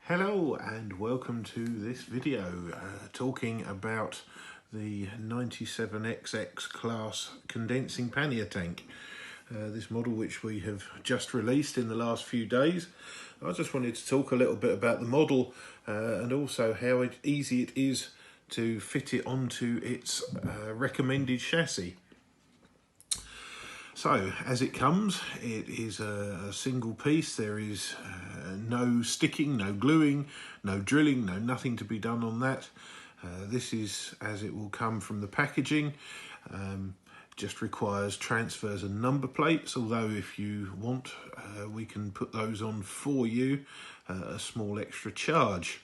Hello and welcome to this video talking about the 97XX class condensing pannier tank. This model which we have just released in the last few days. I just wanted to talk a little bit about the model and also how easy it is to fit it onto its recommended chassis. So, as it comes, it is a single piece. There is no sticking, no gluing, no drilling, nothing to be done on that. This is as it will come from the packaging. Just requires transfers and number plates, although if you want, we can put those on for you at a small extra charge.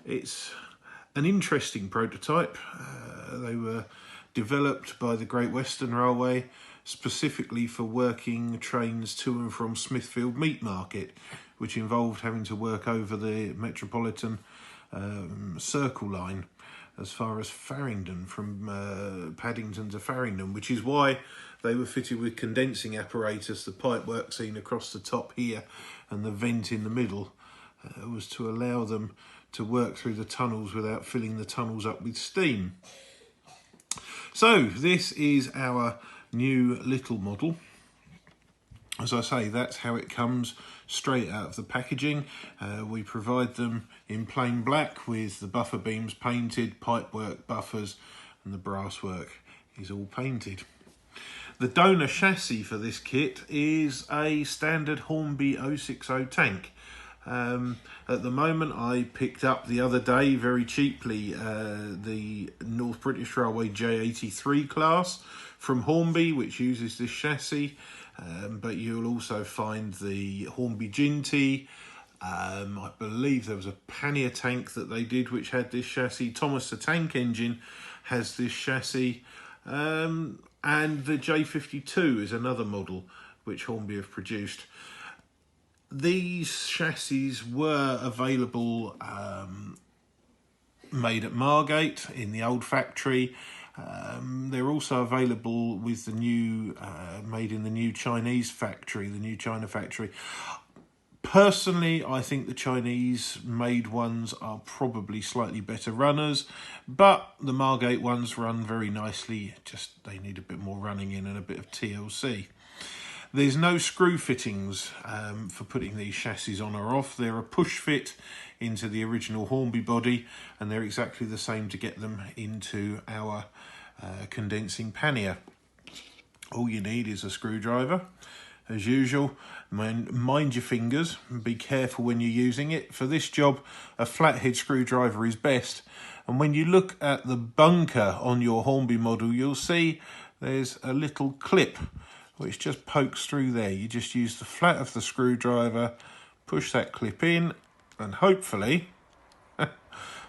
It's an interesting prototype. They were developed by the Great Western Railway specifically for working trains to and from Smithfield Meat Market, which involved having to work over the Metropolitan Circle line as far as Farringdon, from Paddington to Farringdon, which is why they were fitted with condensing apparatus. The pipework seen across the top here and the vent in the middle was to allow them to work through the tunnels without filling the tunnels up with steam. So this is our new little model. As I say, that's how it comes straight out of the packaging. We provide them in plain black with the buffer beams painted, pipework, buffers, and the brasswork is all painted. The donor chassis for this kit is a standard Hornby 060 tank. At the moment, I picked up the other day very cheaply the North British Railway J83 class from Hornby, which uses this chassis, but you'll also find the Hornby Ginty. I believe there was a pannier tank that they did which had this chassis. Thomas the Tank Engine has this chassis, and the J52 is another model which Hornby have produced. These chassis were available made at Margate in the old factory. They're also available with the new, made in the new Chinese factory, the new China factory. Personally, I think the Chinese made ones are probably slightly better runners, but the Margate ones run very nicely, just they need a bit more running in and a bit of TLC. There's no screw fittings for putting these chassis on or off. They're a push fit into the original Hornby body, and they're exactly the same to get them into our condensing pannier. All you need is a screwdriver. As usual, mind your fingers and be careful when you're using it. For this job, a flathead screwdriver is best. And when you look at the bunker on your Hornby model, you'll see there's a little clip which just pokes through there. You just use the flat of the screwdriver, push that clip in, and hopefully,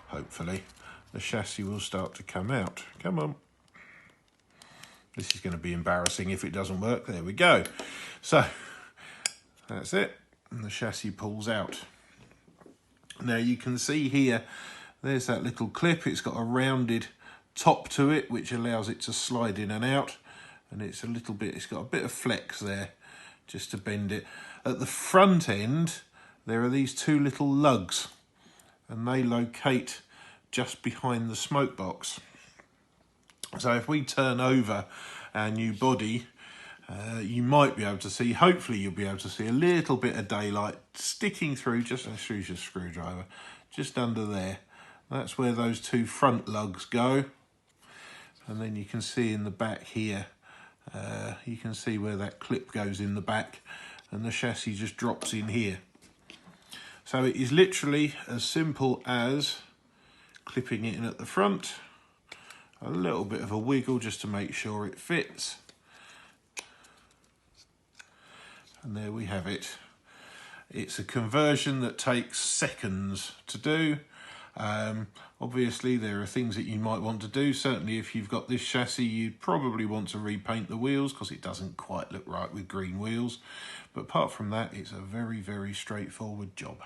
hopefully, the chassis will start to come out. Come on. This is going to be embarrassing if it doesn't work. There we go. So, that's it. And the chassis pulls out. Now you can see here, there's that little clip. It's got a rounded top to it, which allows it to slide in and out. And it's a little bit, it's got a bit of flex there just to bend it. At the front end, there are these two little lugs, and they locate just behind the smoke box. So if we turn over our new body, you might be able to see, hopefully you'll be able to see a little bit of daylight sticking through, just through your screwdriver, just under there. That's where those two front lugs go. And then you can see in the back here, you can see where that clip goes in the back, and the chassis just drops in here. So it is literally as simple as clipping it in at the front, a little bit of a wiggle just to make sure it fits, and there we have it. It's a conversion that takes seconds to do. Obviously there are things that you might want to do. Certainly if you've got this chassis, you'd probably want to repaint the wheels because it doesn't quite look right with green wheels. But apart from that, it's a very, very straightforward job.